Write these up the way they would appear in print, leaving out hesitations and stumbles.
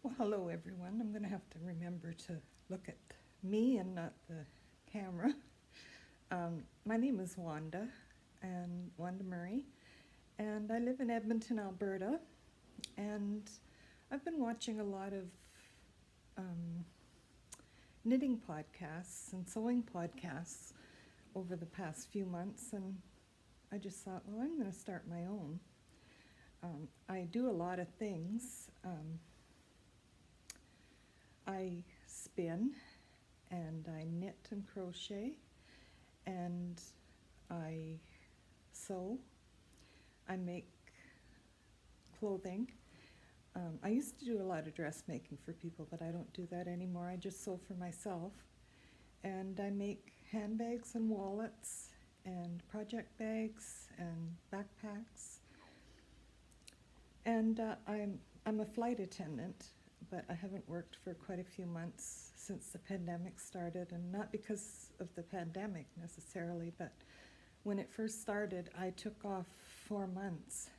Well, hello everyone. I'm going to have to remember to look at me and not the camera. My name is Wanda, and Wanda Murray, and I live in Edmonton, Alberta. And I've been watching a lot of um, knitting podcasts and sewing podcasts over the past few months, and I just thought, well, I'm going to start my own. I do a lot of things. I spin and I knit and crochet and I sew. I make clothing. I used to do a lot of dressmaking for people, but I don't do that anymore. I just sew for myself. And I make handbags and wallets and project bags and backpacks. And I'm a flight attendant, but I haven't worked for quite a few months since the pandemic started, and not because of the pandemic necessarily, but when it first started, I took off 4 months.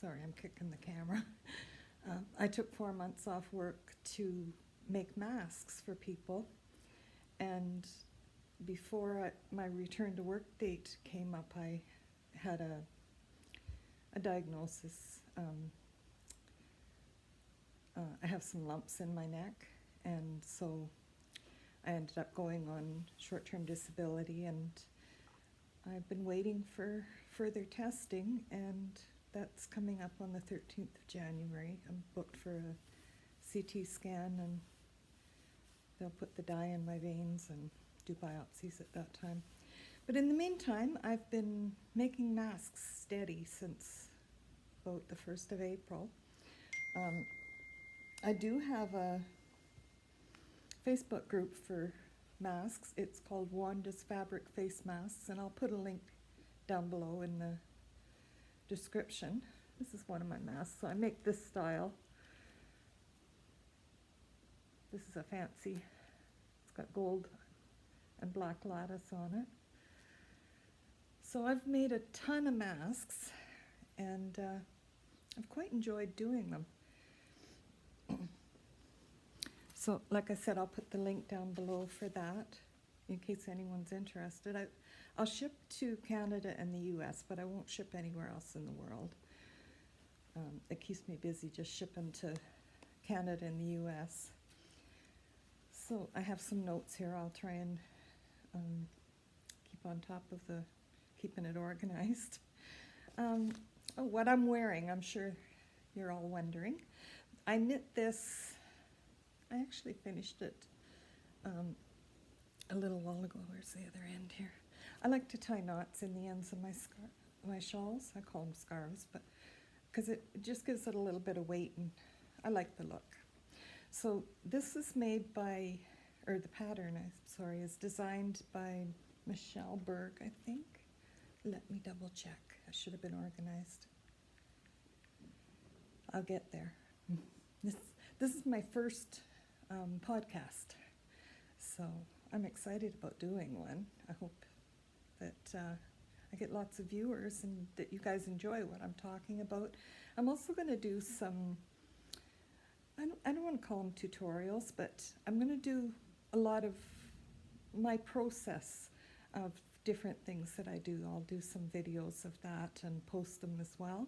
Sorry, I'm kicking the camera. I took 4 months off work to make masks for people, and before my return to work date came up, I had a diagnosis. I have some lumps in my neck, and so I ended up going on short-term disability, and I've been waiting for further testing, and that's coming up on the 13th of January. I'm booked for a CT scan, and they'll put the dye in my veins and do biopsies at that time. But in the meantime, I've been making masks steady since about the 1st of April. I do have a Facebook group for masks. It's called Wanda's Fabric Face Masks, and I'll put a link down below in the description. This is one of my masks. So I make this style. This is a fancy, it's got gold and black lattice on it. So I've made a ton of masks, and I've quite enjoyed doing them. So, like I said, I'll put the link down below for that in case anyone's interested. I'll ship to Canada and the US, but I won't ship anywhere else in the world. It keeps me busy just shipping to Canada and the US. So I have some notes here. I'll try and keep on top of keeping it organized. What I'm wearing, I'm sure you're all wondering. I knit this. I actually finished it a little while ago. Where's the other end here? I like to tie knots in the ends of my shawls. I call them scarves, but because it just gives it a little bit of weight, and I like the look. So this is made by, or the pattern, is designed by Michelle Berg, I think. Let me double check. I should have been organized. I'll get there. This is my first podcast, so I'm excited about doing one. I hope that I get lots of viewers and that you guys enjoy what I'm talking about. I'm also going to do some, I don't want to call them tutorials, but I'm going to do a lot of my process of different things that I do. I'll do some videos of that and post them as well.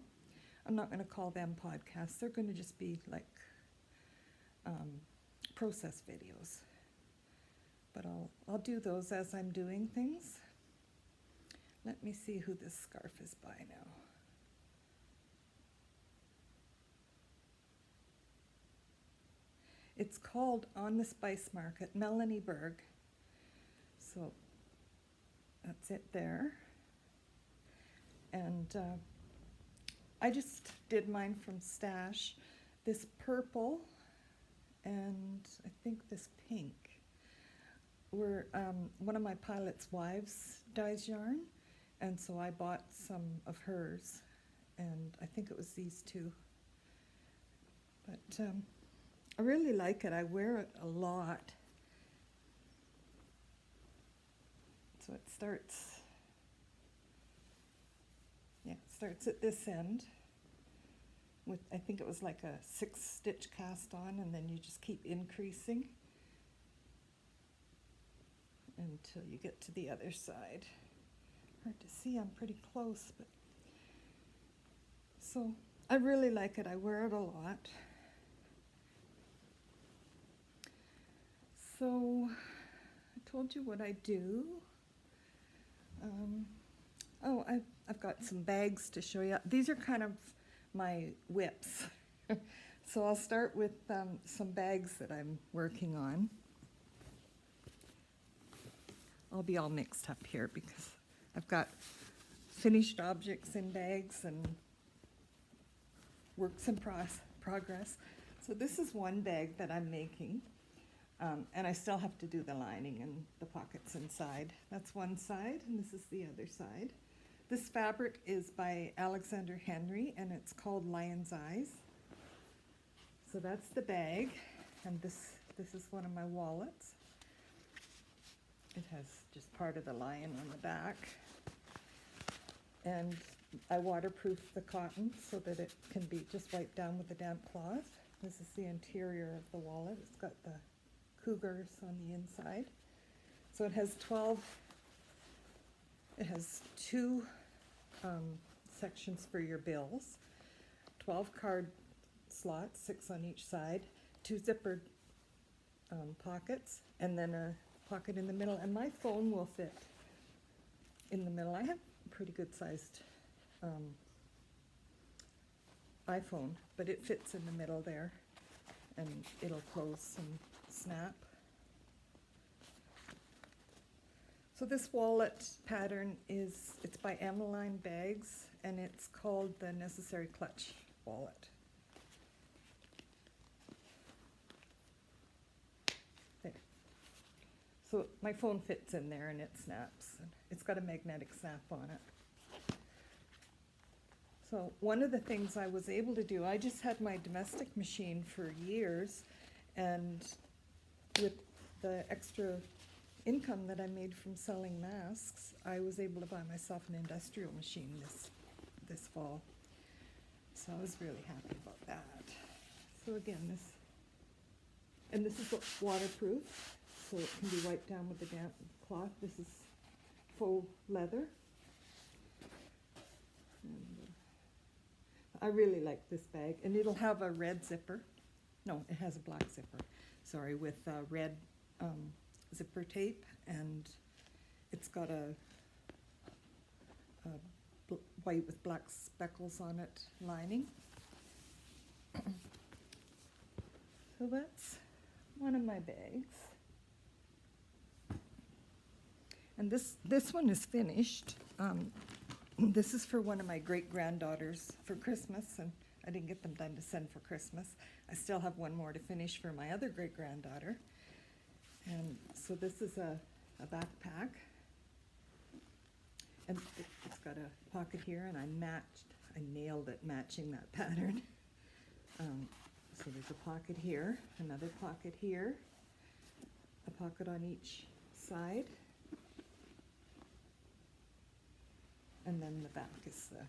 I'm not going to call them podcasts. They're going to just be like process videos, but I'll do those as I'm doing things. Let me see who this scarf is by now. It's called On the Spice Market, Melanie Berg. So that's it there. And I just did mine from Stash. This purple and I think this pink were one of my pilot's wives dyes yarn, and so I bought some of hers, and I think it was these two. But I really like it. I wear it a lot. So it starts at this end. with, I think it was like a 6-stitch cast on, and then you just keep increasing until you get to the other side. Hard to see, I'm pretty close, but so I really like it. I wear it a lot. So I told you what I do. I've got some bags to show you. These are kind of my whips. So I'll start with some bags that I'm working on. I'll be all mixed up here because I've got finished objects in bags and works in progress. So this is one bag that I'm making, and I still have to do the lining and the pockets inside. That's one side, and this is the other side. This fabric is by Alexander Henry, and it's called Lion's Eyes. So that's the bag, and this is one of my wallets. It has just part of the lion on the back. And I waterproof the cotton so that it can be just wiped down with a damp cloth. This is the interior of the wallet. It's got the cougars on the inside. So it has 2 sections for your bills, 12 card slots, 6 on each side, 2 zippered pockets, and then a pocket in the middle. And my phone will fit in the middle. I have a pretty good sized iPhone, but it fits in the middle there, and it'll close and snap. So this wallet pattern it's by Emmeline Bags, and it's called the Necessary Clutch Wallet. There. So my phone fits in there and it snaps. It's got a magnetic snap on it. So one of the things I was able to do, I just had my domestic machine for years, and with the extra income that I made from selling masks, I was able to buy myself an industrial machine this fall. So I was really happy about that. So again, this is waterproof, so it can be wiped down with a damp cloth. This is faux leather. And, I really like this bag, and it'll have a red zipper. No, it has a black zipper, sorry, with red zipper tape, and it's got a white with black speckles on it lining. So that's one of my bags. And this one is finished. This is for one of my great-granddaughters for Christmas, and I didn't get them done to send for Christmas. I still have one more to finish for my other great-granddaughter. And so this is a backpack, and it's got a pocket here, and I nailed it matching that pattern. So there's a pocket here, another pocket here, a pocket on each side, and then the back is the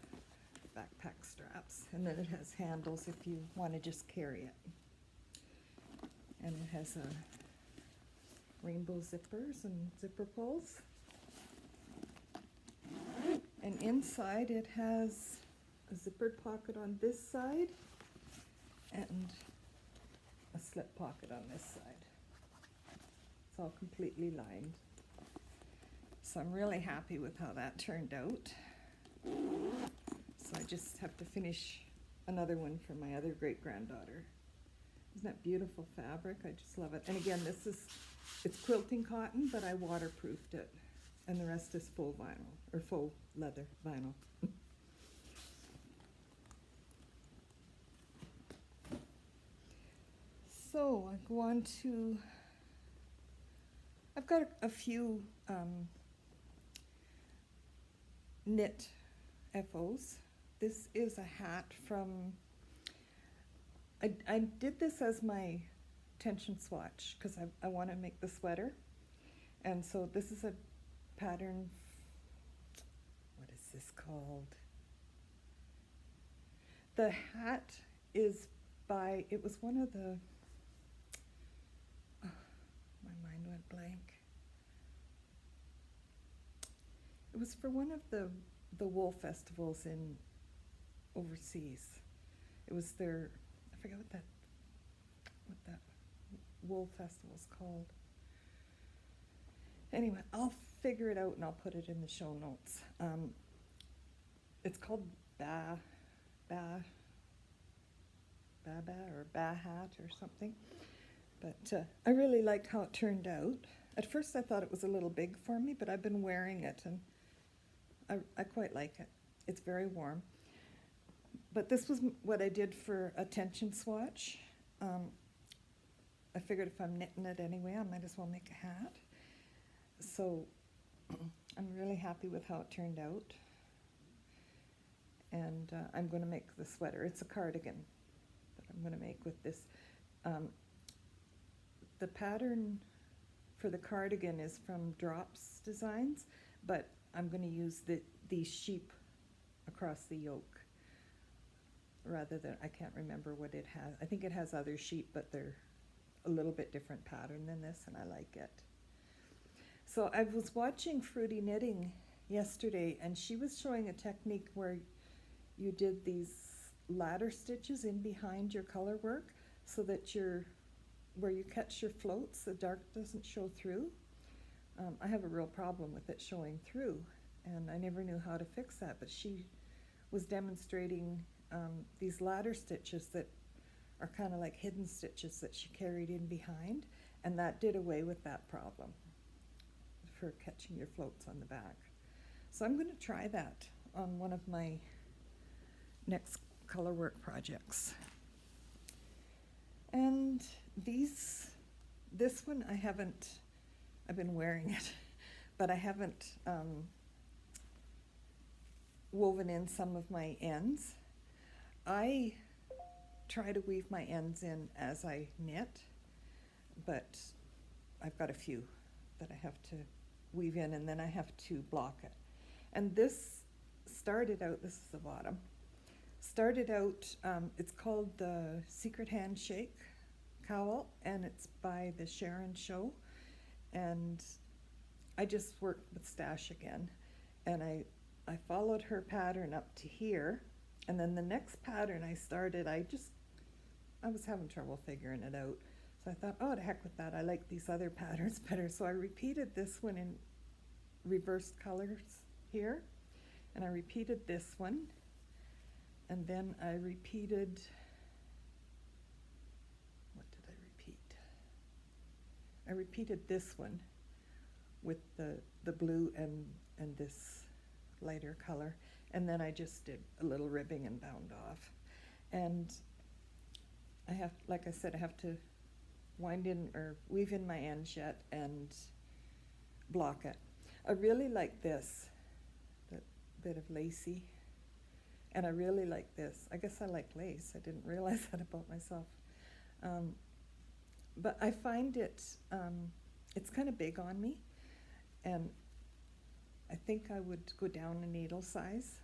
backpack straps, and then it has handles if you want to just carry it. And it has rainbow zippers and zipper pulls. And inside it has a zippered pocket on this side and a slip pocket on this side. It's all completely lined. So I'm really happy with how that turned out. So I just have to finish another one for my other great-granddaughter. Isn't that beautiful fabric? I just love it. And again, it's quilting cotton, but I waterproofed it. And the rest is faux vinyl, or faux leather vinyl. So I go on to, I've got a few knit FOs. This is a hat from, I did this as my tension swatch because I want to make the sweater. And so this is a pattern, what is this called? The hat is by, it was one of the, my mind went blank. It was for one of the wool festivals in overseas. It was their, I forget what that wool festival's called. Anyway, I'll figure it out and I'll put it in the show notes. It's called Bahat or something. But I really liked how it turned out. At first I thought it was a little big for me, but I've been wearing it and I quite like it. It's very warm. But this was what I did for a tension swatch. I figured if I'm knitting it anyway, I might as well make a hat. So I'm really happy with how it turned out. And I'm going to make the sweater. It's a cardigan that I'm going to make with this. The pattern for the cardigan is from Drops Designs, but I'm going to use these sheep across the yoke rather than, I can't remember what it has. I think it has other sheep, but they're a little bit different pattern than this, and I like it. So I was watching Fruity Knitting yesterday, and she was showing a technique where you did these ladder stitches in behind your color work so that where you catch your floats, the dark doesn't show through. I have a real problem with it showing through, and I never knew how to fix that, but she was demonstrating these ladder stitches that are kind of like hidden stitches that she carried in behind, and that did away with that problem for catching your floats on the back. So I'm going to try that on one of my next color work projects. And this one I've been wearing it, but I haven't woven in some of my ends. I try to weave my ends in as I knit, but I've got a few that I have to weave in, and then I have to block it. And this started out, this is the bottom, started out, it's called the Secret Handshake Cowl, and it's by the Sharon Show. And I just worked with Stash again, and I followed her pattern up to here, and then the next pattern I started, I was having trouble figuring it out. So I thought, oh, to heck with that, I like these other patterns better. So I repeated this one in reversed colors here, and I repeated this one, and then I repeated, what did I repeat? I repeated this one with the blue and this lighter color, and then I just did a little ribbing and bound off. And I have, like I said, I have to wind in or weave in my ends yet and block it. I really like this, that bit of lacy, and I really like this. I guess I like lace. I didn't realize that about myself. But I find it's kind of big on me, and I think I would go down a needle size.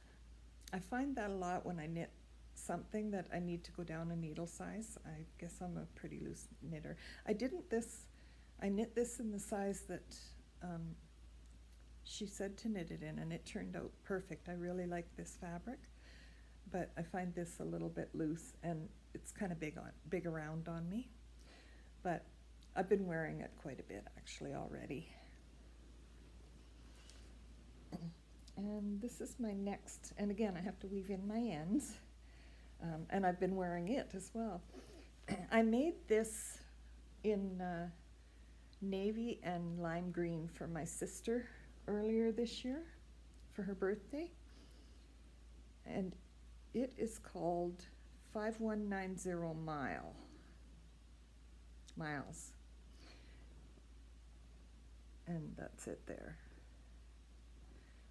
I find that a lot when I knit something that I need to go down a needle size. I guess I'm a pretty loose knitter. I knit this in the size that she said to knit it in, and it turned out perfect. I really like this fabric, but I find this a little bit loose, and it's kind of big around on me. But I've been wearing it quite a bit actually already. And this is my next, and again, I have to weave in my ends, and I've been wearing it as well. I made this in navy and lime green for my sister earlier this year for her birthday, and it is called 5190 miles, and that's it there.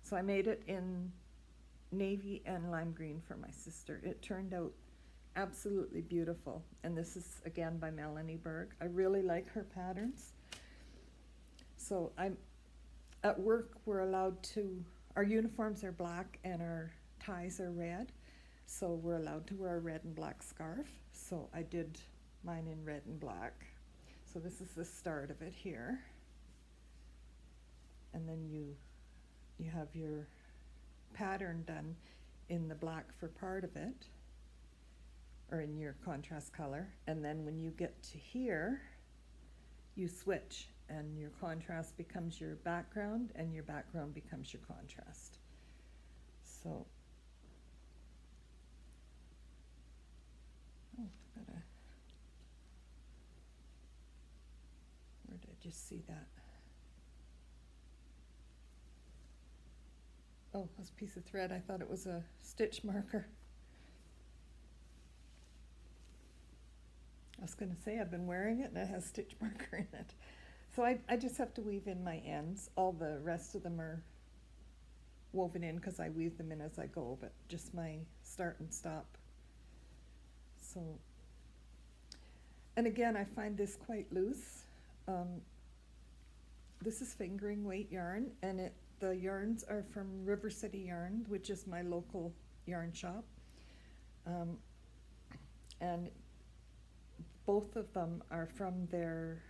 So I made it in navy and lime green for my sister. It turned out absolutely beautiful, and this is again by Melanie Berg. I really like her patterns. So at work we're allowed to, our uniforms are black and our ties are red. So we're allowed to wear a red and black scarf. So I did mine in red and black. So this is the start of it here. And then you have your pattern done in the black for part of it, or in your contrast color. And then when you get to here, you switch, and your contrast becomes your background, and your background becomes your contrast. So, where did I just see that? Oh, that's a piece of thread. I thought it was a stitch marker. I was going to say I've been wearing it and it has stitch marker in it. So I just have to weave in my ends. All the rest of them are woven in because I weave them in as I go, but just my start and stop. So, and again, I find this quite loose. This is fingering weight yarn, and the yarns are from River City Yarn, which is my local yarn shop. And both of them are from their,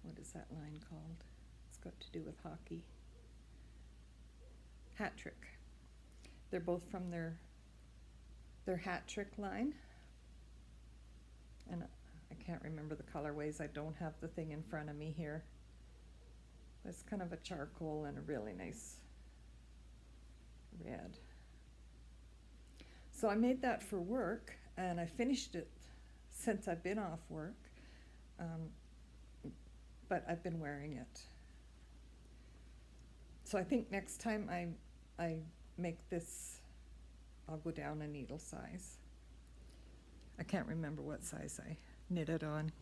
what is that line called? It's got to do with hockey. Hat Trick. They're both from their Hat Trick line. And I can't remember the colorways. I don't have the thing in front of me here. It's kind of a charcoal and a really nice red. So I made that for work, and I finished it since I've been off work, but I've been wearing it. So I think next time I make this, I'll go down a needle size. I can't remember what size I knit it on.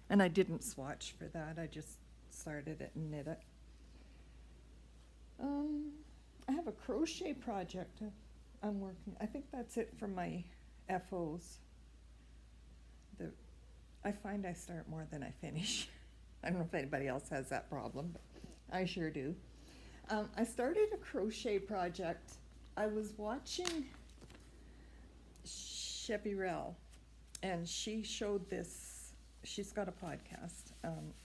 And I didn't swatch for that, I just started it and knit it. I have a crochet project I'm working. I think that's it for my FOs. I find I start more than I finish. I don't know if anybody else has that problem, but I sure do. I started a crochet project. I was watching Sheppy Rell, and she showed this. She's got a podcast.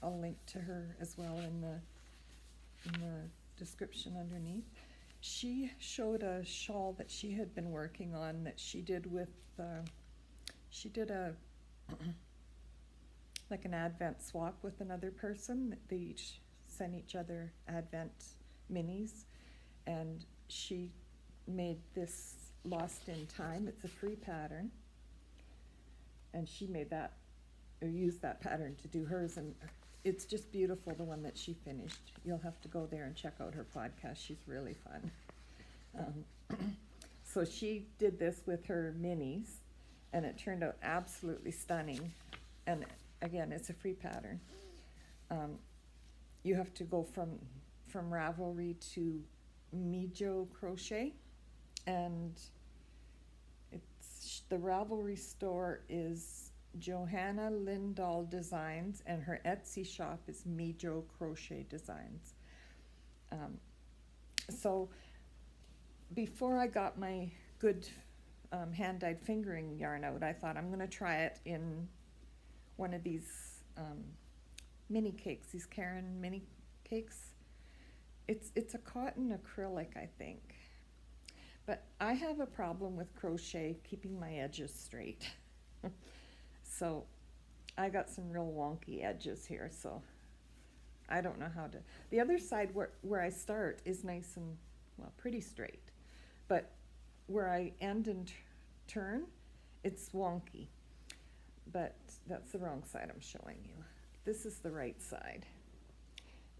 I'll link to her as well in the description underneath. She showed a shawl that she had been working on that she did with, she did a, like an Advent swap with another person. They each sent each other Advent minis, and she made this Lost in Time. It's a free pattern, and she made that, or used that pattern to do hers, and it's just beautiful, the one that she finished. You'll have to go there and check out her podcast. She's really fun. So she did this with her minis, and it turned out absolutely stunning. And again, it's a free pattern. You have to go from Ravelry to Mijo Crochet, and the Ravelry store is Johanna Lindahl Designs, and her Etsy shop is Mijo Crochet Designs. So before I got my good hand-dyed fingering yarn out, I thought I'm going to try it in one of these mini cakes, these Caron mini cakes. It's a cotton acrylic, I think. But I have a problem with crochet keeping my edges straight. So I got some real wonky edges here, so I don't know how to. The other side where I start is nice and, well, pretty straight. But where I end and turn, it's wonky. But that's the wrong side I'm showing you. This is the right side.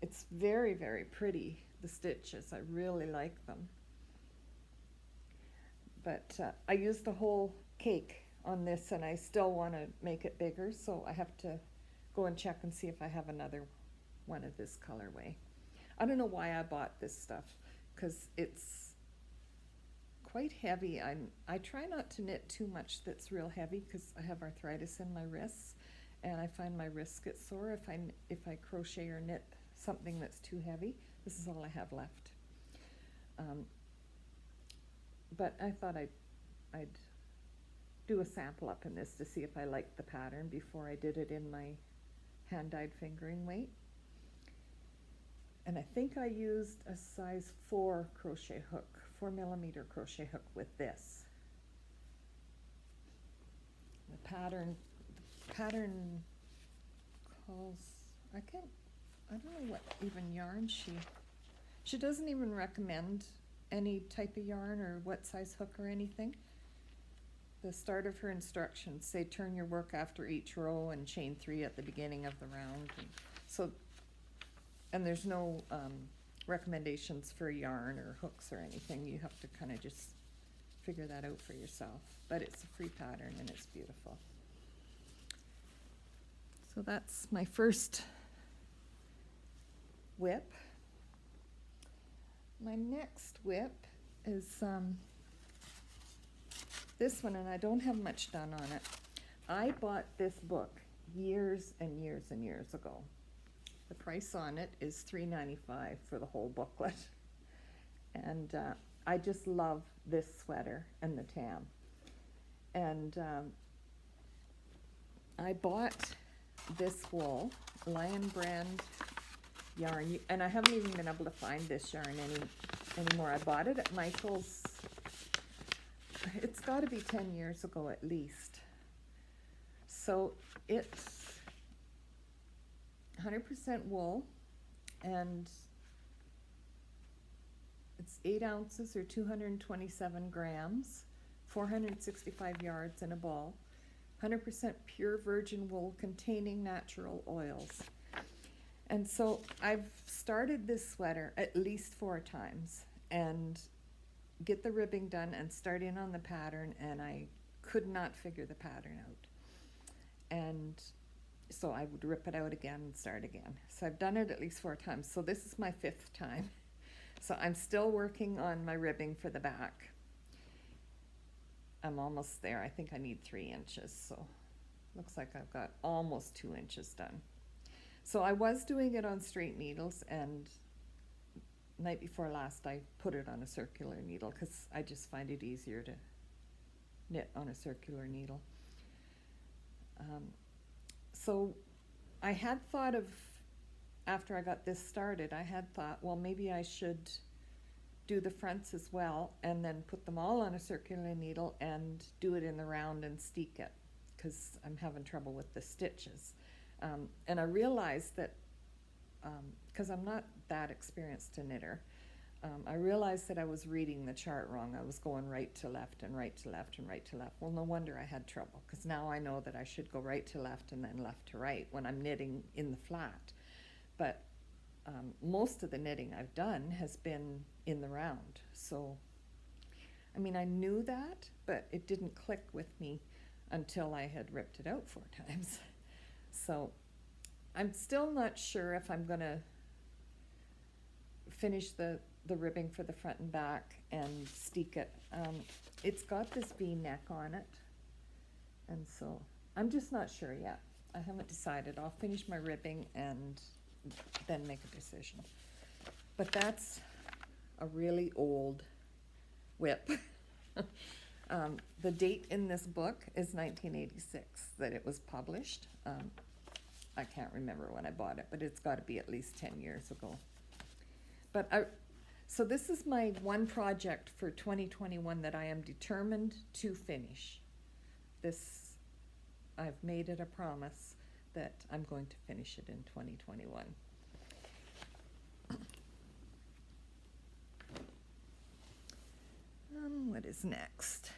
It's very, very pretty, the stitches. I really like them. But I used the whole cake on this, and I still want to make it bigger, so I have to go and check and see if I have another one of this colorway. I don't know why I bought this stuff, because it's quite heavy. I try not to knit too much that's real heavy, because I have arthritis in my wrists, and I find my wrists get sore if I crochet or knit something that's too heavy. This is all I have left. But I thought I'd I'd do a sample up in this to see if I liked the pattern before I did it in my hand-dyed fingering weight. And I think I used a size 4 crochet hook, 4mm crochet hook with this. The pattern calls, I don't know what even yarn she doesn't even recommend any type of yarn or what size hook or anything. The start of her instructions say turn your work after each row and chain 3 at the beginning of the round. And there's no recommendations for yarn or hooks or anything. You have to kind of just figure that out for yourself. But it's a free pattern and it's beautiful. So that's my first whip. My next whip is this one, and I don't have much done on it. I bought this book years and years and years ago. The price on it is $3.95 for the whole booklet. And I just love this sweater and the tam. And I bought this wool, Lion Brand yarn, and I haven't even been able to find this yarn anymore. I bought it at Michael's. It's got to be 10 years ago at least. So it's 100% wool, and it's 8 ounces or 227 grams, 465 yards in a ball, 100% pure virgin wool containing natural oils. And so I've started this sweater at least 4 times and get the ribbing done and start in on the pattern, and I could not figure the pattern out. And so I would rip it out again and start again. So I've done it at least 4 times. So this is my 5th time. So I'm still working on my ribbing for the back. I'm almost there. I think I need 3 inches. So looks like I've got almost 2 inches done. So I was doing it on straight needles, and night before last I put it on a circular needle because I just find it easier to knit on a circular needle. So I had thought of, after I got this started, I had thought, well, maybe I should do the fronts as well and then put them all on a circular needle and do it in the round and steek it, because I'm having trouble with the stitches. And I realized that, because I'm not that experienced a knitter, I realized that I was reading the chart wrong. I was going right to left and right to left and right to left. Well, no wonder I had trouble, because now I know that I should go right to left and then left to right when I'm knitting in the flat. But most of the knitting I've done has been in the round. So, I mean, I knew that, but it didn't click with me until I had ripped it out 4 times. So I'm still not sure if I'm going to finish the ribbing for the front and back and steek it. It's got this V-neck on it, and so I'm just not sure yet. I haven't decided. I'll finish my ribbing and then make a decision. But that's a really old whip. The date in this book is 1986 that it was published. I can't remember when I bought it, but it's got to be at least 10 years ago. But so this is my one project for 2021 that I am determined to finish. This, I've made it a promise that I'm going to finish it in 2021. What is next?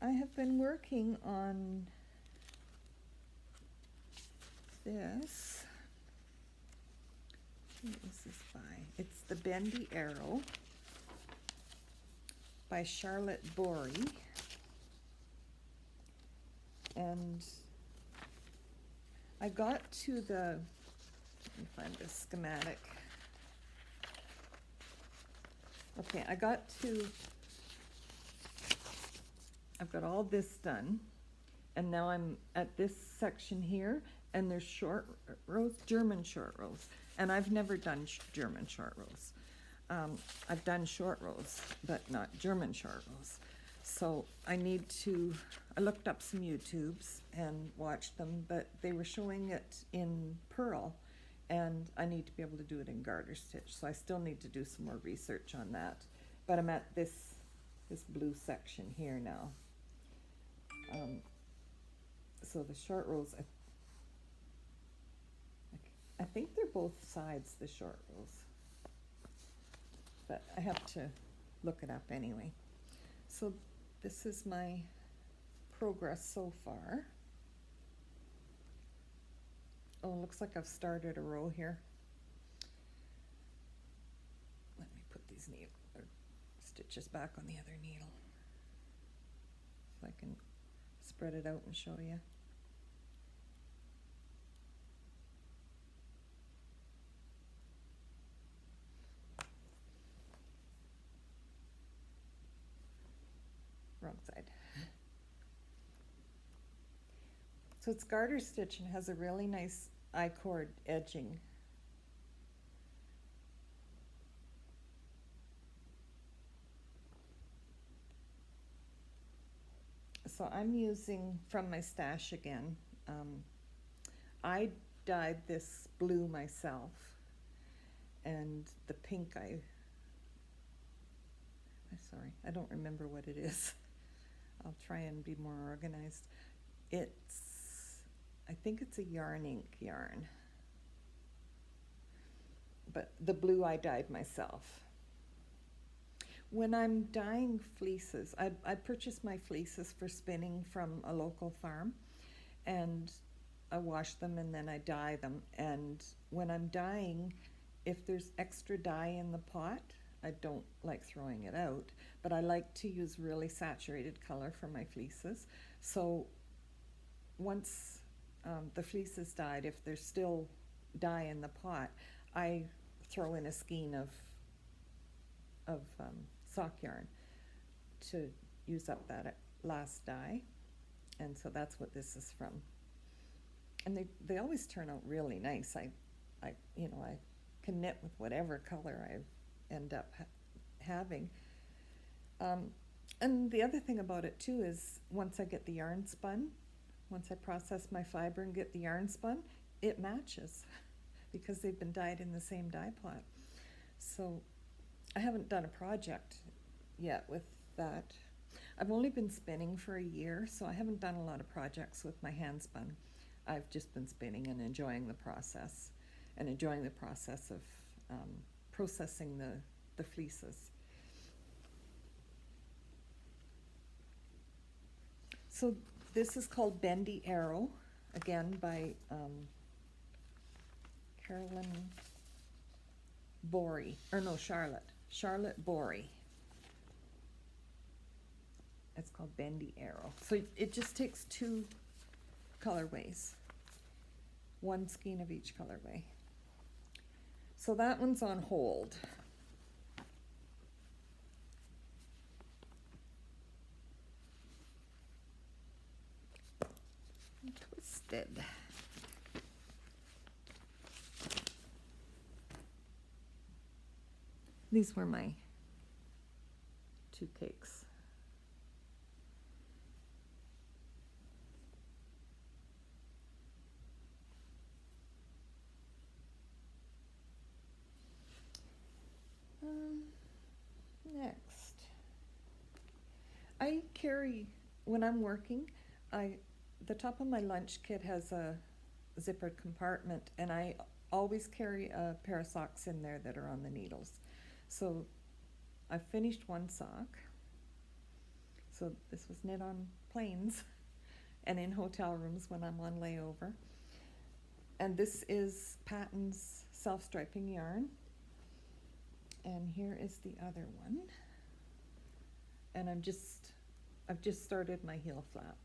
I have been working on this. What is this by? It's The Bendy Arrow by Charlotte Bory. And I got to the, let me find the schematic. Okay, I've got all this done, and now I'm at this section here, and there's short rows, German short rows, And I've never done German short rows. I've done short rows, but not German short rows. So I looked up some YouTubes and watched them, but they were showing it in purl, and I need to be able to do it in garter stitch. So I still need to do some more research on that. But I'm at this blue section here now. So the short rows, I think they're both sides, the short rows. But I have to look it up anyway. So this is my progress so far. Oh, looks like I've started a row here. Let me put these stitches back on the other needle so I can spread it out and show you. Wrong side. So it's garter stitch and has a really nice I-cord edging. So I'm using from my stash again. I dyed this blue myself, and the pink sorry, I don't remember what it is. I'll try and be more organized. I think it's a Yarn Ink yarn, but the blue I dyed myself. When I'm dyeing fleeces, I purchase my fleeces for spinning from a local farm, and I wash them and then I dye them. And when I'm dyeing, if there's extra dye in the pot, I don't like throwing it out, but I like to use really saturated color for my fleeces. So once the fleece is dyed, if there's still dye in the pot, I throw in a skein of sock yarn to use up that last dye, and so that's what this is from. And they always turn out really nice. I can knit with whatever color I end up having. And the other thing about it too is once I get the yarn spun, once I process my fiber and get the yarn spun, it matches because they've been dyed in the same dye pot. So I haven't done a project yet with that. I've only been spinning for a year, so I haven't done a lot of projects with my hand spun. I've just been spinning and enjoying the process, and enjoying the process of processing the fleeces. So this is called Bendy Arrow, again by Charlotte Borey. It's called Bendy Arrow. So it just takes 2 colorways, 1 skein of each colorway. So that one's on hold. Twisted. These were my 2 cakes. Next, I carry, when I'm working, the top of my lunch kit has a zippered compartment, and I always carry a pair of socks in there that are on the needles. So I've finished 1 sock. So this was knit on planes and in hotel rooms when I'm on layover. And this is Patton's self-striping yarn. And here is the other one. And I've just started my heel flap.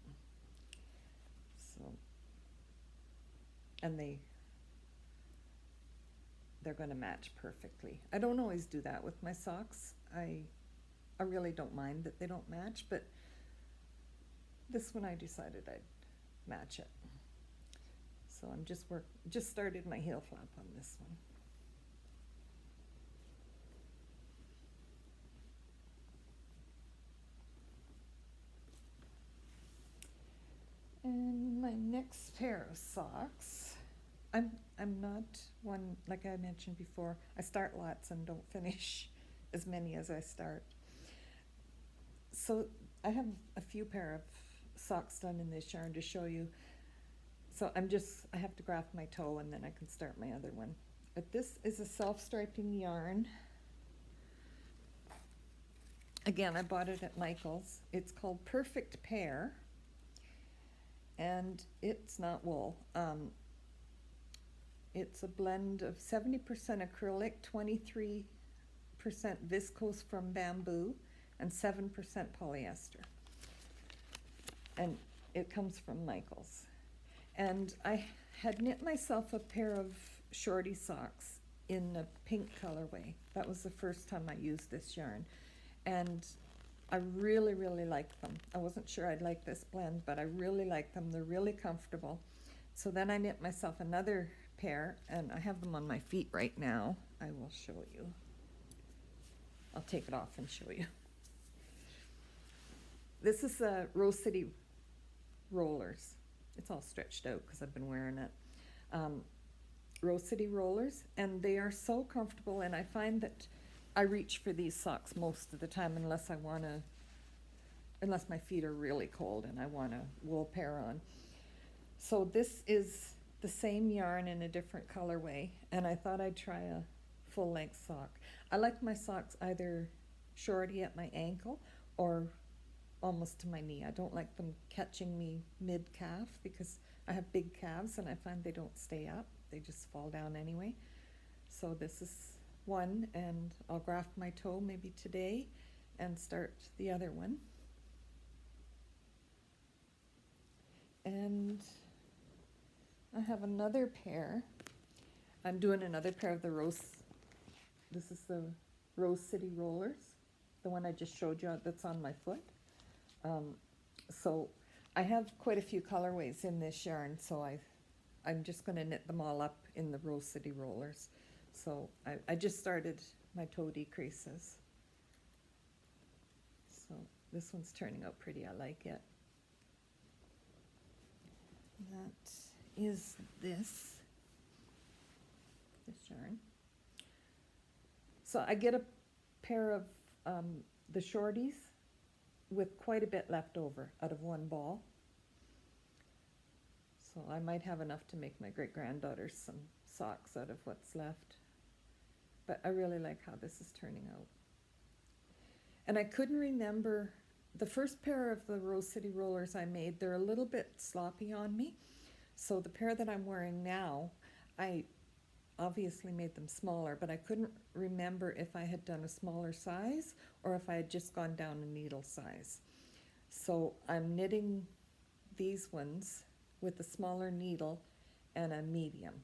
So, and they're going to match perfectly. I don't always do that with my socks. I really don't mind that they don't match, but this one I decided I'd match it. So I'm just started my heel flap on this one. next pair of socks, I'm not one, like I mentioned before, I start lots and don't finish as many as I start. So I have a few pair of socks done in this yarn to show you. So I have to graft my toe and then I can start my other one. But this is a self-striping yarn. Again, I bought it at Michael's. It's called Perfect Pair, and it's not wool. It's a blend of 70% acrylic, 23% viscose from bamboo, and 7% polyester. And it comes from Michael's. And I had knit myself a pair of shorty socks in a pink colorway. That was the first time I used this yarn. And I really, really like them. I wasn't sure I'd like this blend, but I really like them. They're really comfortable. So then I knit myself another pair, and I have them on my feet right now. I will show you. I'll take it off and show you. This is a Rose City Rollers. It's all stretched out because I've been wearing it. Rose City Rollers, and they are so comfortable, and I find that I reach for these socks most of the time unless my feet are really cold and I want a wool pair on. So this is the same yarn in a different colorway, and I thought I'd try a full length sock. I like my socks either shorty at my ankle or almost to my knee. I don't like them catching me mid-calf because I have big calves and I find they don't stay up. They just fall down anyway. So this is one, and I'll graft my toe maybe today and start the other one. And I have another pair. I'm doing another pair of the this is the Rose City Rollers, the one I just showed you that's on my foot. So I have quite a few colorways in this yarn, so I'm just going to knit them all up in the Rose City Rollers. So I just started my toe decreases. So this one's turning out pretty. I like it. That is this yarn. So I get a pair of the shorties with quite a bit left over out of one ball. So I might have enough to make my great-granddaughter some socks out of what's left. But I really like how this is turning out. And I couldn't remember, the first pair of the Rose City Rollers I made, they're a little bit sloppy on me. So the pair that I'm wearing now, I obviously made them smaller, but I couldn't remember if I had done a smaller size or if I had just gone down a needle size. So I'm knitting these ones with a smaller needle and a medium,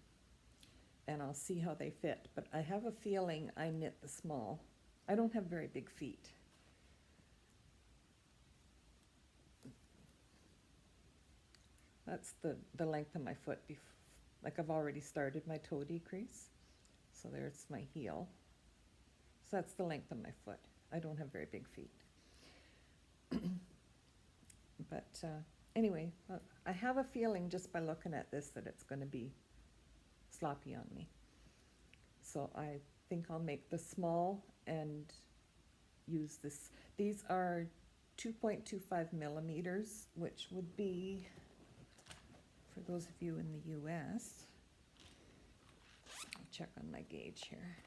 and I'll see how they fit. But I have a feeling I knit the small. I don't have very big feet. That's the length of my foot. Like I've already started my toe decrease. So there's my heel. So that's the length of my foot. I don't have very big feet. But anyway, I have a feeling just by looking at this that it's going to be sloppy on me. So I think I'll make the small and use this. These are 2.25 millimeters, which would be, for those of you in the US, I'll check on my gauge here.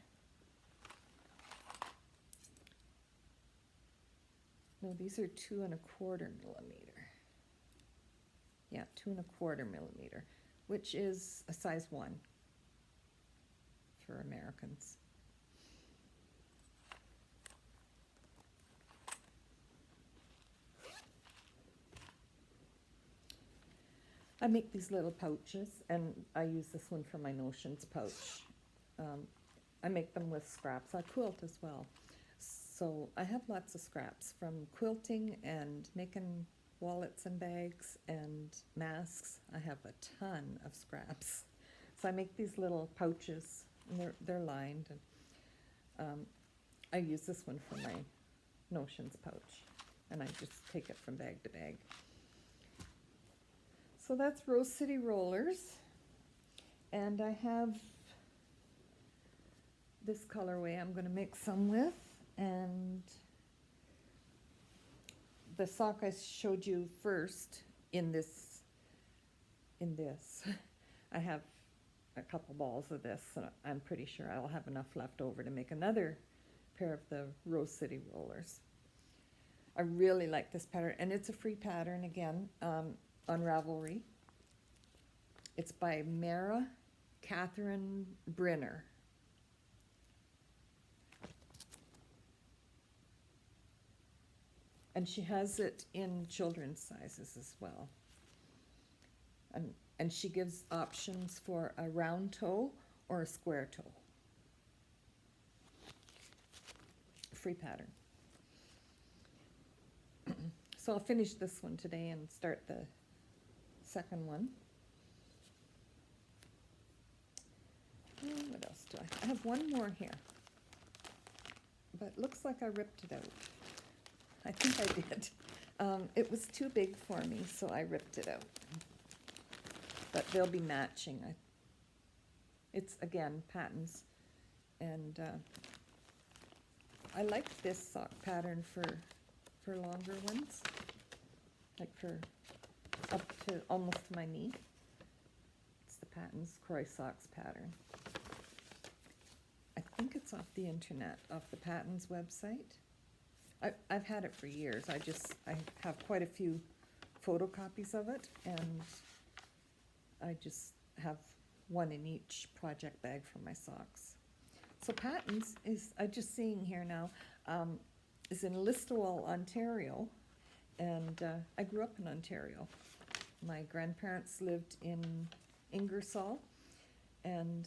No, these are 2.25 millimeter. Yeah, 2.25 millimeter, which is a size 1 for Americans. I make these little pouches, and I use this one for my notions pouch. I make them with scraps. I quilt as well. So I have lots of scraps from quilting and making wallets and bags and masks. I have a ton of scraps. So I make these little pouches, and they're lined. And I use this one for my notions pouch, and I just take it from bag to bag. So that's Rose City Rollers. And I have this colorway I'm going to mix some with. And the sock I showed you first in this, I have a couple balls of this, and I'm pretty sure I'll have enough left over to make another pair of the Rose City Rollers. I really like this pattern, and it's a free pattern again on Ravelry. It's by Mara Catherine Brinner. And she has it in children's sizes as well. And she gives options for a round toe or a square toe. Free pattern. So I'll finish this one today and start the second one. What else do I have? One more here. But it looks like I ripped it out. I think I did. It was too big for me, so I ripped it out. But they'll be matching. It's, again, patterns. And I like this sock pattern for longer ones. Like for up to almost to my knee. It's the Patton's Croy Socks pattern. I think it's off the internet, off the Patton's website. I've had it for years. I have quite a few photocopies of it, and I just have one in each project bag for my socks. So Patton's is, I'm just seeing here now, is in Listowel, Ontario, and I grew up in Ontario. My grandparents lived in Ingersoll, and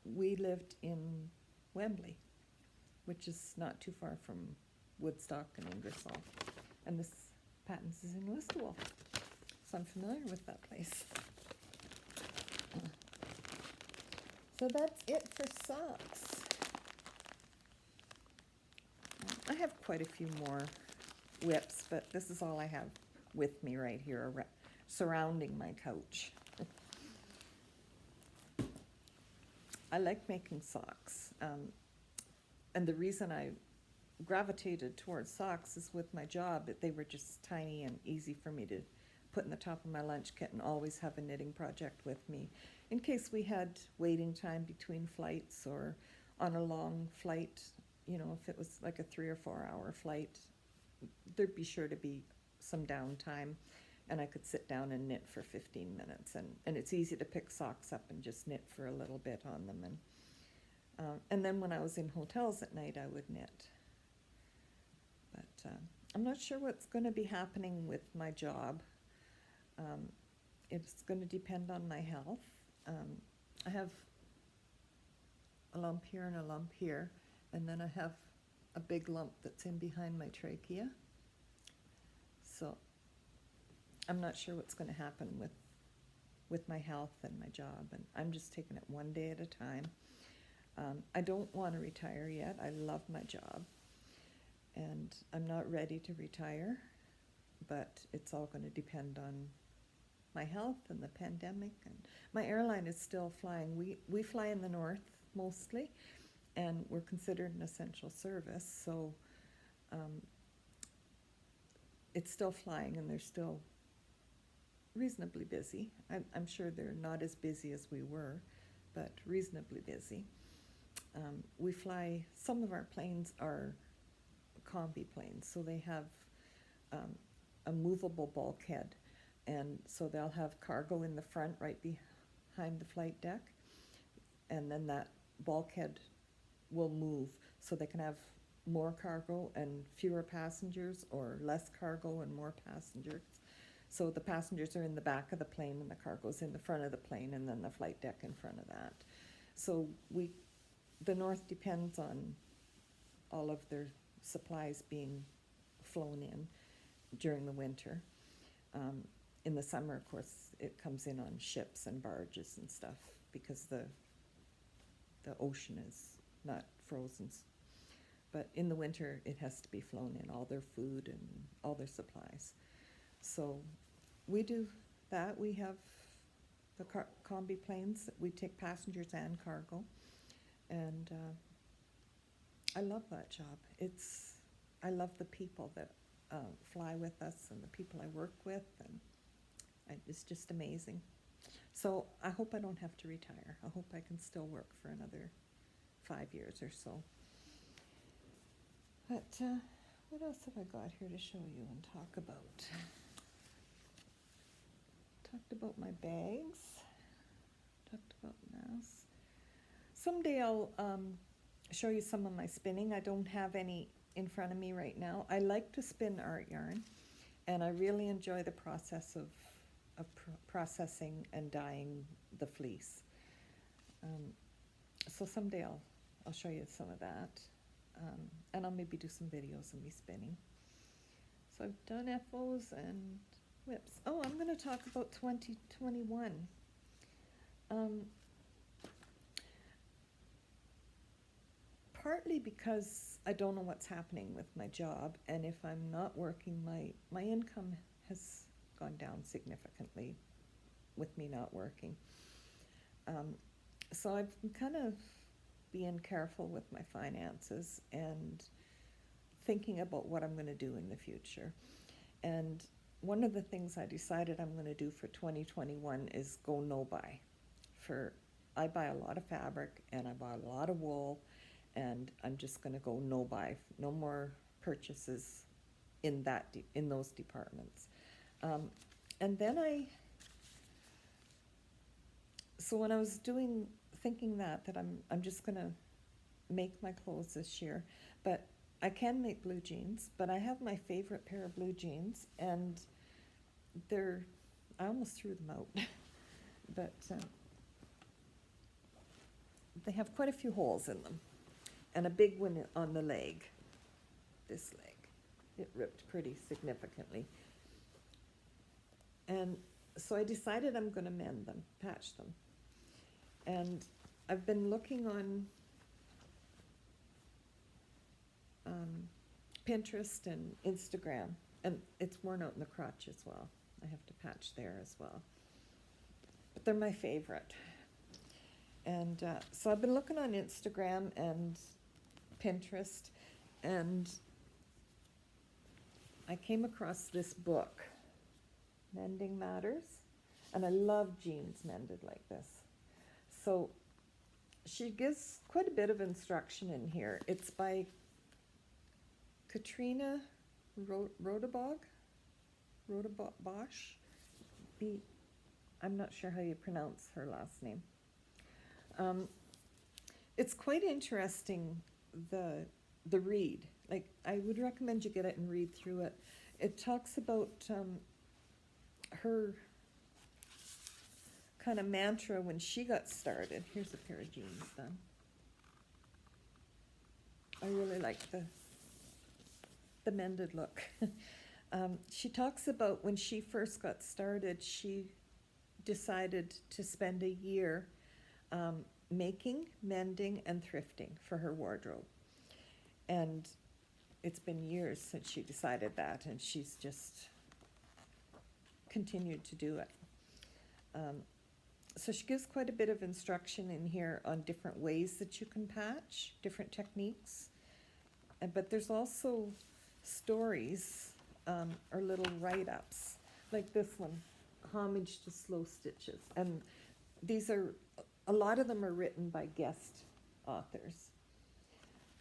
we lived in Wembley, which is not too far from Woodstock and Ingersoll. And this Patton's is in Listowel, so I'm familiar with that place. So that's it for socks. I have quite a few more whips, but this is all I have with me right here, surrounding my couch. I like making socks, and the reason I gravitated towards socks is with my job, they were just tiny and easy for me to put in the top of my lunch kit and always have a knitting project with me in case we had waiting time between flights or on a long flight. You know, if it was like a 3 or 4 hour flight, there'd be sure to be some downtime, and I could sit down and knit for 15 minutes. And it's easy to pick socks up and just knit for a little bit on them. And then when I was in hotels at night, I would knit. But I'm not sure what's going to be happening with my job. It's going to depend on my health. I have a lump here and a lump here, and then I have a big lump that's in behind my trachea. So I'm not sure what's going to happen with my health and my job, and I'm just taking it one day at a time. I don't want to retire yet. I love my job, and I'm not ready to retire, but it's all going to depend on my health and the pandemic. And my airline is still flying. We fly in the north mostly, and we're considered an essential service, so it's still flying, and they're still reasonably busy. I'm sure they're not as busy as we were, but reasonably busy. We fly, some of our planes are combi planes, so they have a movable bulkhead, and so they'll have cargo in the front right behind the flight deck, and then that bulkhead will move so they can have more cargo and fewer passengers, or less cargo and more passengers. So the passengers are in the back of the plane and the cargo's in the front of the plane, and then the flight deck in front of that. So the north depends on all of their supplies being flown in during the winter. In the summer, of course, it comes in on ships and barges and stuff, because the ocean is not frozen. But in the winter, it has to be flown in, all their food and all their supplies. So we do that, we have the combi planes. We take passengers and cargo. And I love that job. I love the people that fly with us and the people I work with, and it's just amazing. So I hope I don't have to retire. I hope I can still work for another 5 years or so. But what else have I got here to show you and talk about? Talked about my bags. Talked about masks. Someday I'll show you some of my spinning. I don't have any in front of me right now. I like to spin art yarn, and I really enjoy the process of processing and dyeing the fleece. So someday I'll show you some of that, and I'll maybe do some videos of me spinning. So I've done FOs and whips. Oh, I'm going to talk about 2021. Partly because I don't know what's happening with my job, and if I'm not working, my income has gone down significantly with me not working. So I've been kind of being careful with my finances and thinking about what I'm going to do in the future. And one of the things I decided I'm going to do for 2021 is go no-buy. I buy a lot of fabric and I buy a lot of wool, and I'm just going to go no-buy, no more purchases in those departments. And then so when I was thinking that I'm just going to make my clothes this year, but I can make blue jeans, but I have my favorite pair of blue jeans, and I almost threw them out, but they have quite a few holes in them, and a big one on the leg, this leg. It ripped pretty significantly. And so I decided I'm going to mend them, patch them. And I've been looking on Pinterest and Instagram, and it's worn out in the crotch as well. I have to patch there as well. But they're my favorite. And so I've been looking on Instagram and Pinterest, and I came across this book, Mending Matters, and I love jeans mended like this. So she gives quite a bit of instruction in here. It's by Katrina Rodebosch. I'm not sure how you pronounce her last name. It's quite interesting, the read. Like, I would recommend you get it and read through it. It talks about her kind of mantra when she got started. Here's a pair of jeans done. I really like the mended look. She talks about when she first got started, she decided to spend a year making, mending, and thrifting for her wardrobe. And it's been years since she decided that, and she's just continued to do it. So she gives quite a bit of instruction in here on different ways that you can patch, different techniques. But there's also stories or little write-ups, like this one, Homage to Slow Stitches. And a lot of them are written by guest authors.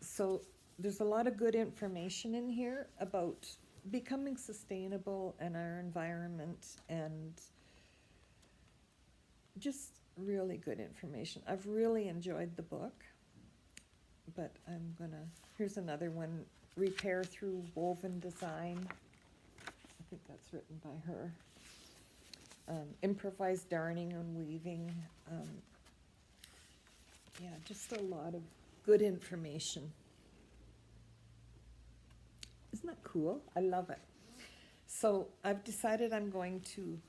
So there's a lot of good information in here about becoming sustainable in our environment, and just really good information. I've really enjoyed the book, but here's another one, Repair Through Woven Design. I think that's written by her. Improvised darning and weaving. Yeah, just a lot of good information. Isn't that cool? I love it. So I've decided I'm going to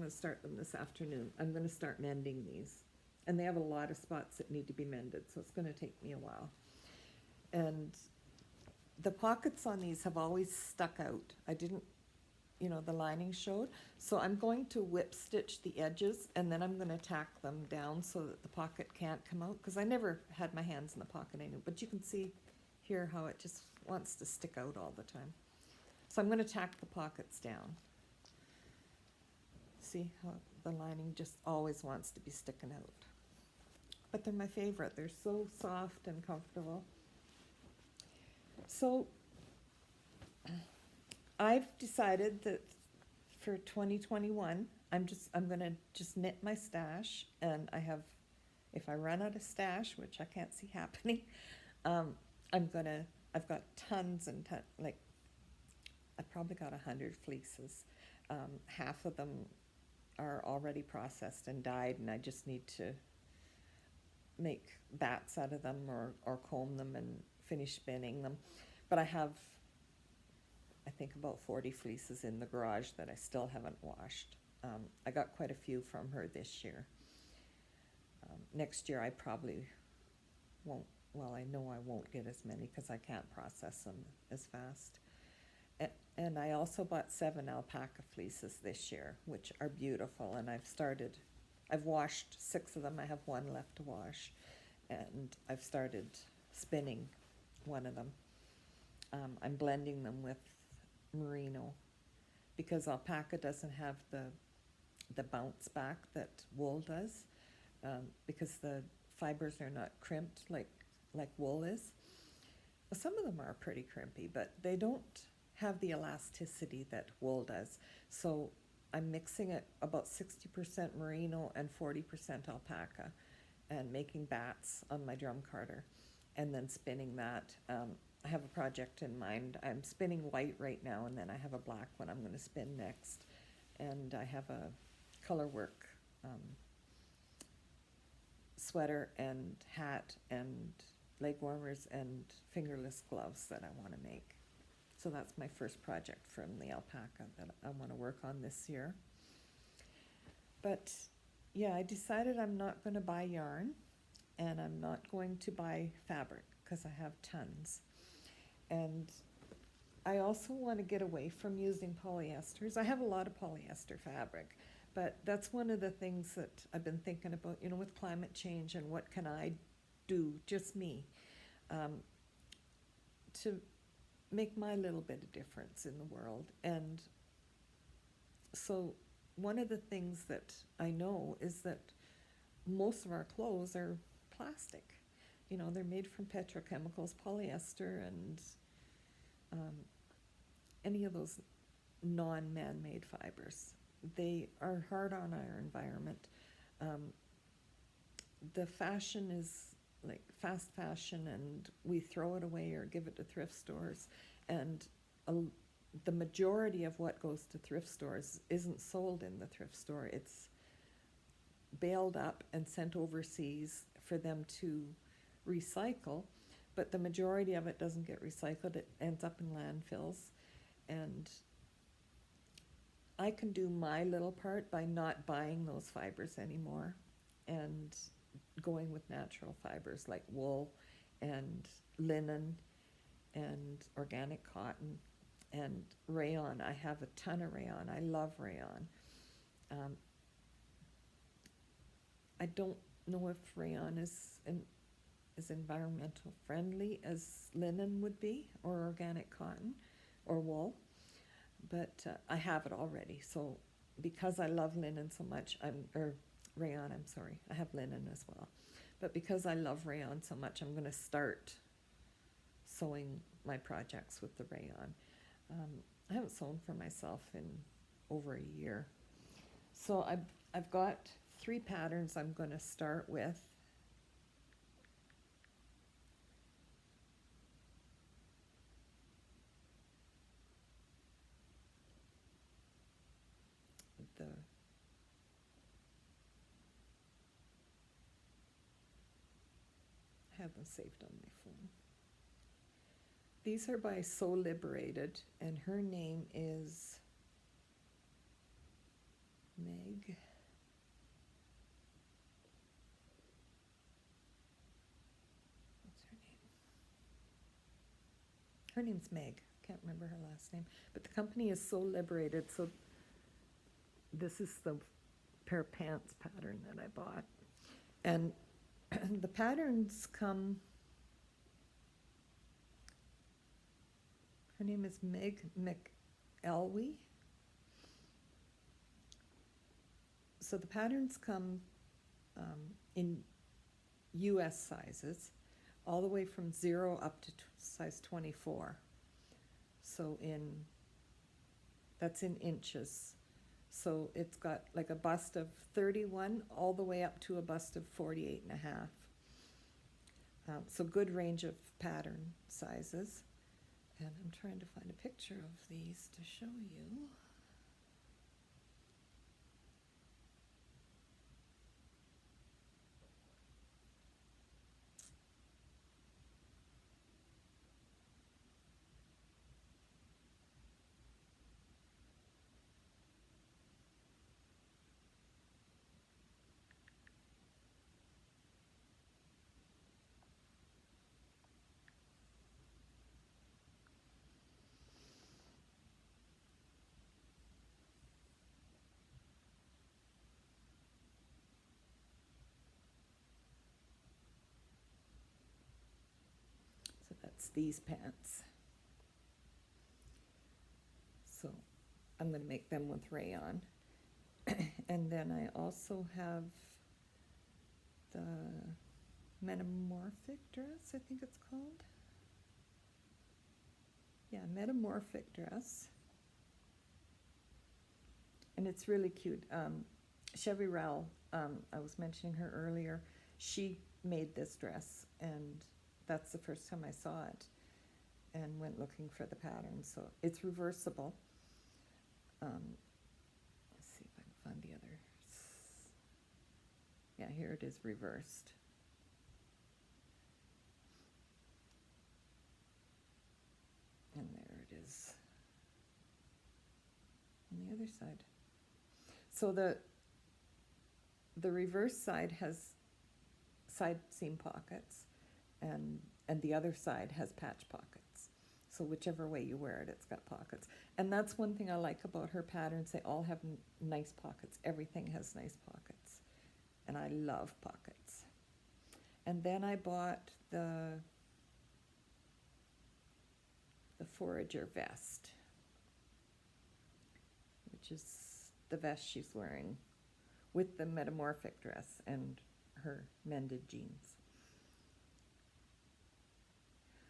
start them this afternoon. I'm going to start mending these. And they have a lot of spots that need to be mended, so it's going to take me a while. And the pockets on these have always stuck out. I didn't the lining showed. So I'm going to whip stitch the edges, and then I'm gonna tack them down so that the pocket can't come out, because I never had my hands in the pocket anyway, but you can see here how it just wants to stick out all the time. So I'm gonna tack the pockets down. See how the lining just always wants to be sticking out. But they're my favorite. They're so soft and comfortable. So I've decided that for 2021, I'm gonna just knit my stash, and if I run out of stash, which I can't see happening, I've got tons and tons, like, I've probably got 100 fleeces. Half of them are already processed and dyed, and I just need to make bats out of them or comb them and finish spinning them. But I have, I think, about 40 fleeces in the garage that I still haven't washed. I got quite a few from her this year. Next year I probably won't, well, I know I won't get as many because I can't process them as fast. And I also bought 7 alpaca fleeces this year, which are beautiful, and I've washed 6 of them. I have 1 left to wash, and I've started spinning one of them. I'm blending them with merino, because alpaca doesn't have the bounce back that wool does, because the fibers are not crimped like wool is. Some of them are pretty crimpy, but they don't have the elasticity that wool does. So I'm mixing it about 60% merino and 40% alpaca, and making bats on my drum carder, and then spinning that. I have a project in mind. I'm spinning white right now, and then I have a black one I'm going to spin next. And I have a color work sweater and hat and leg warmers and fingerless gloves that I want to make. So that's my first project from the alpaca that I want to work on this year. But yeah, I decided I'm not going to buy yarn, and I'm not going to buy fabric because I have tons. And I also want to get away from using polyesters. I have a lot of polyester fabric, but that's one of the things that I've been thinking about, with climate change, and what can I do, just me, to make my little bit of difference in the world. And so one of the things that I know is that most of our clothes are plastic. They're made from petrochemicals, polyester, and any of those non-man-made fibers. They are hard on our environment. The fashion is like fast fashion, and we throw it away or give it to thrift stores, and the majority of what goes to thrift stores isn't sold in the thrift store. It's baled up and sent overseas for them to recycle, but the majority of it doesn't get recycled. It ends up in landfills, and I can do my little part by not buying those fibers anymore and going with natural fibers like wool and linen and organic cotton and rayon. I have a ton of rayon. I love rayon. I don't know if rayon is environmental friendly as linen would be, or organic cotton or wool, but I have it already. So because I love linen so much, rayon, I'm sorry, I have linen as well. But because I love rayon so much, I'm going to start sewing my projects with the rayon. I haven't sewn for myself in over a year. So I've got 3 patterns I'm going to start with. I have them saved on my phone. These are by Sew Liberated, and her name is Meg. What's her name? Her name's Meg. can't remember her last name, but the company is So Liberated, so this is the pair of pants pattern that I bought. And the patterns come, her name is Meg McElwee. So the patterns come in US sizes, all the way from 0 up to size 24. So that's in inches. So it's got like a bust of 31 all the way up to a bust of 48 and a half. So good range of pattern sizes. And I'm trying to find a picture of these to show you. So that's these pants. So I'm going to make them with rayon. And then I also have the metamorphic dress, I think it's called. Yeah, metamorphic dress. And it's really cute. Chevy Rowell, I was mentioning her earlier, she made this dress, and that's the first time I saw it and went looking for the pattern. So it's reversible. Let's see if I can find the other. Yeah, here it is reversed. And there it is on the other side. So the reverse side has side seam pockets, and the other side has patch pockets. So whichever way you wear it, it's got pockets. And that's one thing I like about her patterns. They all have nice pockets. Everything has nice pockets. And I love pockets. And then I bought the Forager vest, which is the vest she's wearing with the metamorphic dress and her mended jeans.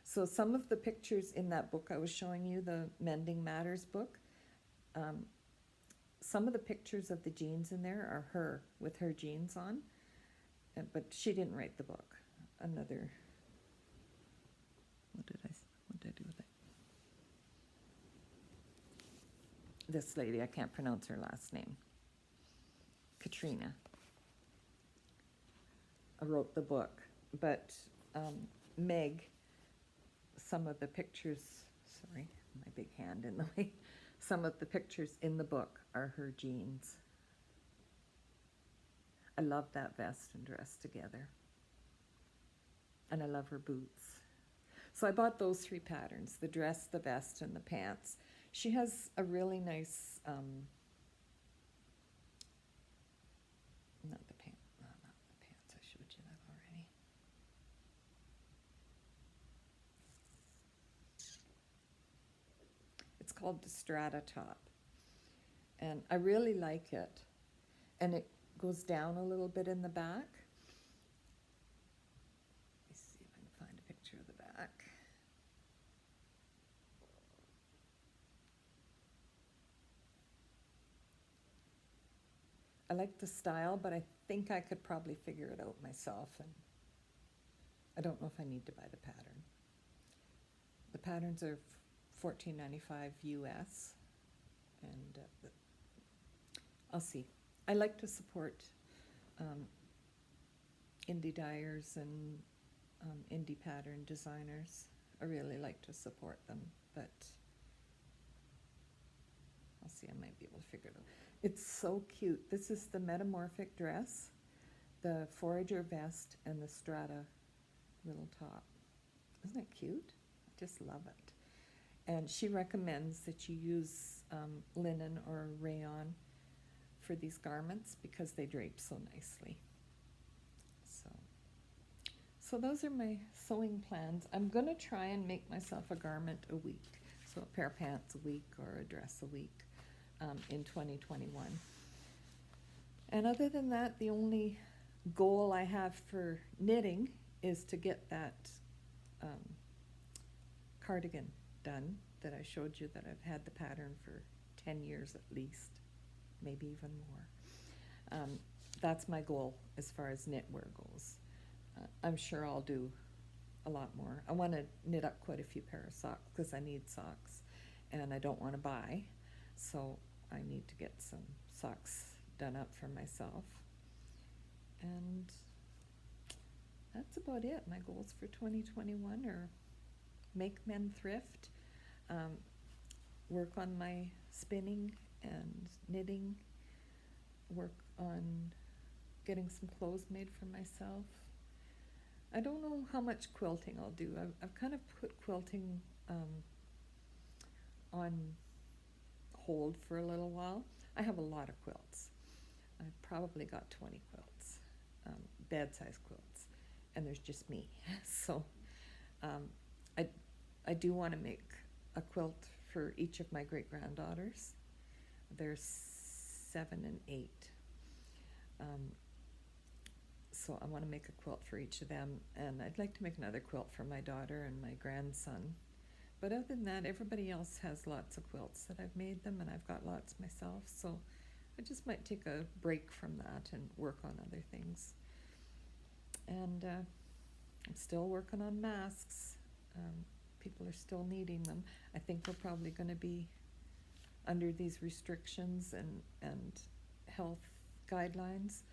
So some of the pictures in that book I was showing you, the Mending Matters book, some of the pictures of the jeans in there are her with her jeans on, but she didn't write the book. What did I do with it? This lady, I can't pronounce her last name. Katrina. I wrote the book, but Meg, some of the pictures, sorry, my big hand in the way, some of the pictures in the book are her jeans. I love that vest and dress together. And I love her boots. So I bought those 3 patterns, the dress, the vest, and the pants. She has a really nice, not the pants, I showed you that already. It's called the Strata top. And I really like it. And it goes down a little bit in the back. Let's see if I can find a picture of the back. I like the style, but I think I could probably figure it out myself, and I don't know if I need to buy the pattern. The patterns are $14.95 US, and I'll see. I like to support indie dyers and indie pattern designers. I really like to support them, but I'll see, I might be able to figure it out. It's so cute. This is the metamorphic dress, the Forager vest, and the Strata little top. Isn't that cute? I just love it. And she recommends that you use linen or rayon for these garments because they drape so nicely. So those are my sewing plans. I'm going to try and make myself a garment a week, so a pair of pants a week or a dress a week in 2021. And other than that, the only goal I have for knitting is to get that cardigan done that I showed you that I've had the pattern for 10 years at least, maybe even more. That's my goal as far as knitwear goes. I'm sure I'll do a lot more. I want to knit up quite a few pair of socks because I need socks and I don't want to buy, so I need to get some socks done up for myself. And that's about it. My goals for 2021 are make men thrift, work on my spinning and knitting, work on getting some clothes made for myself. I don't know how much quilting I'll do. I've kind of put quilting on hold for a little while. I have a lot of quilts. I've probably got 20 quilts, bed-size quilts, and there's just me. So I do want to make a quilt for each of my great-granddaughters. There's 7 and 8. So I want to make a quilt for each of them, and I'd like to make another quilt for my daughter and my grandson. But other than that, everybody else has lots of quilts that I've made them, and I've got lots myself, so I just might take a break from that and work on other things. And I'm still working on masks. People are still needing them. I think we're probably going to be under these restrictions and health guidelines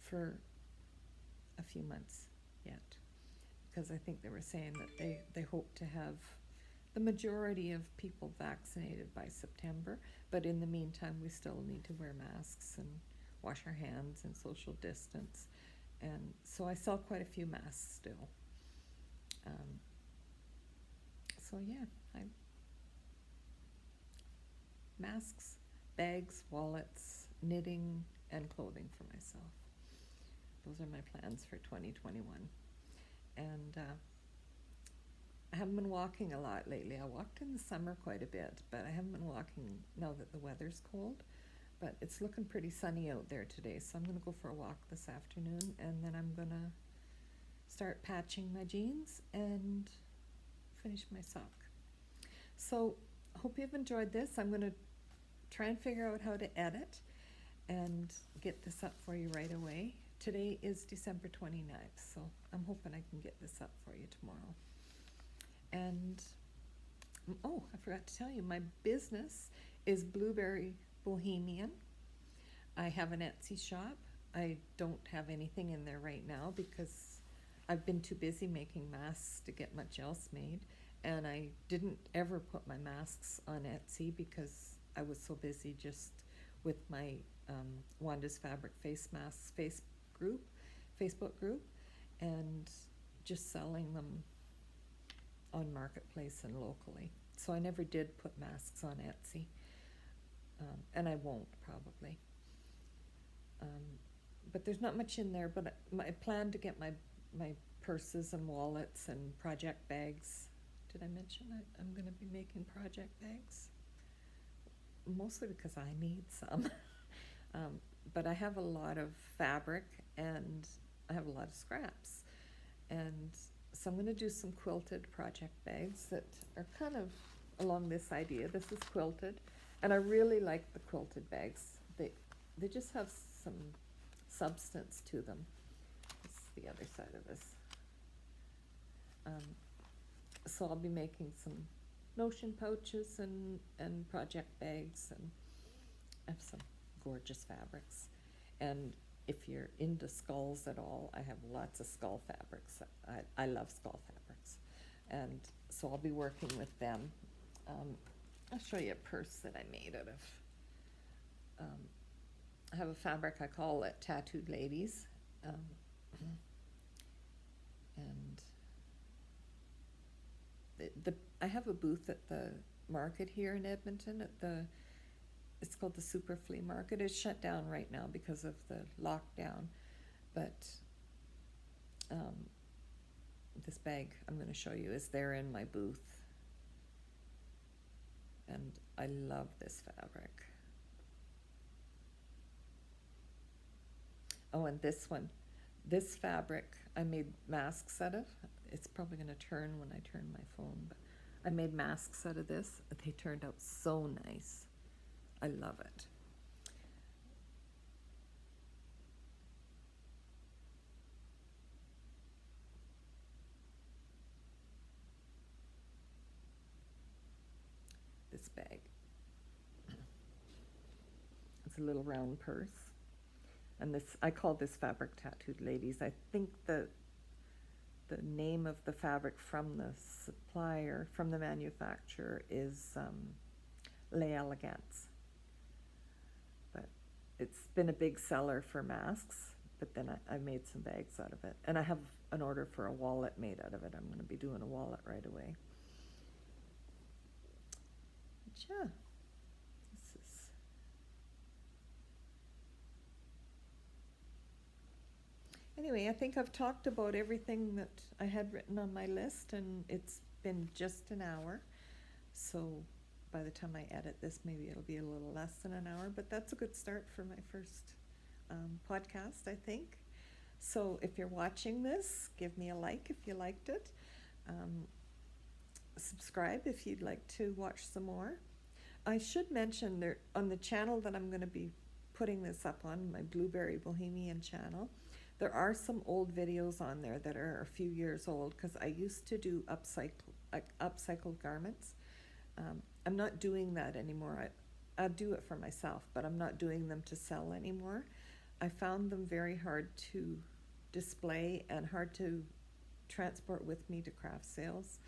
for a few months yet, because I think they were saying that they hope to have the majority of people vaccinated by September, but in the meantime we still need to wear masks and wash our hands and social distance, and so I sell quite a few masks still. So yeah, masks, bags, wallets, knitting, and clothing for myself. Those are my plans for 2021. And I haven't been walking a lot lately. I walked in the summer quite a bit, but I haven't been walking now that the weather's cold. But it's looking pretty sunny out there today, so I'm going to go for a walk this afternoon, and then I'm going to start patching my jeans and finish my sock. So I hope you've enjoyed this. I'm going to try and figure out how to edit and get this up for you right away. Today is December 29th, so I'm hoping I can get this up for you tomorrow. And, oh, I forgot to tell you, my business is Blueberry Bohemian. I have an Etsy shop. I don't have anything in there right now because I've been too busy making masks to get much else made. And I didn't ever put my masks on Etsy because I was so busy just with my Wanda's Fabric Face Masks Facebook group, and just selling them on Marketplace and locally. So I never did put masks on Etsy, and I won't probably. But there's not much in there, but I plan to get my purses and wallets and project bags. Did I mention I'm going to be making project bags? Mostly because I need some. But I have a lot of fabric and I have a lot of scraps. And so I'm going to do some quilted project bags that are kind of along this idea. This is quilted, and I really like the quilted bags. They just have some substance to them. This is the other side of this. So I'll be making some notion pouches and project bags, and I have some gorgeous fabrics. And if you're into skulls at all, I have lots of skull fabrics. I love skull fabrics. And so I'll be working with them. I'll show you a purse that I made out of, I have a fabric, I call it Tattooed Ladies. And I have a booth at the market here in Edmonton at it's called the Super Flea Market. It's shut down right now because of the lockdown, but this bag I'm going to show you is there in my booth, and I love this fabric. Oh, and this one, this fabric I made masks out of. It's probably going to turn when I turn my phone, but I made masks out of this. They turned out so nice. I love it. This bag. It's a little round purse. And this, I call this fabric Tattooed Ladies. I think the name of the fabric from the supplier, from the manufacturer, is Les Elegants. But it's been a big seller for masks, but then I made some bags out of it. And I have an order for a wallet made out of it. I'm going to be doing a wallet right away. But yeah, this is... Anyway, I think I've talked about everything that I had written on my list, and it's been just an hour. So by the time I edit this, maybe it'll be a little less than an hour, but that's a good start for my first podcast, I think. So if you're watching this, give me a like if you liked it. Subscribe if you'd like to watch some more. I should mention there on the channel that I'm going to be putting this up on, my Blueberry Bohemian channel, there are some old videos on there that are a few years old, because I used to do upcycled garments. I'm not doing that anymore. I do it for myself, but I'm not doing them to sell anymore. I found them very hard to display and hard to transport with me to craft sales,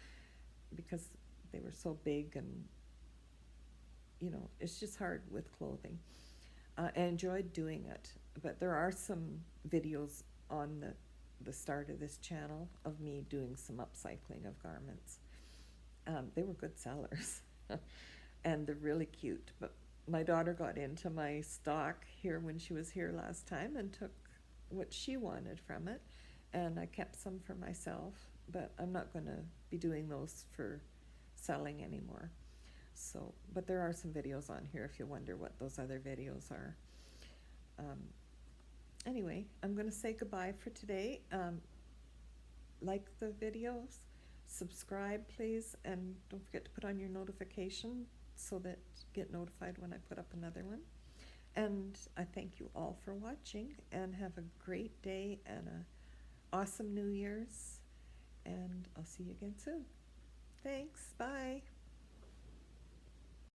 because they were so big, and you know, it's just hard with clothing. I enjoyed doing it, but there are some videos on the start of this channel of me doing some upcycling of garments. They were good sellers, and they're really cute. But my daughter got into my stock here when she was here last time and took what she wanted from it, and I kept some for myself, but I'm not going to be doing those for selling anymore. So, but there are some videos on here if you wonder what those other videos are. Anyway, I'm going to say goodbye for today. Like the videos, subscribe please, and don't forget to put on your notification so that you get notified when I put up another one. And I thank you all for watching, and have a great day and an awesome New Year's, and I'll see you again soon. Thanks, bye.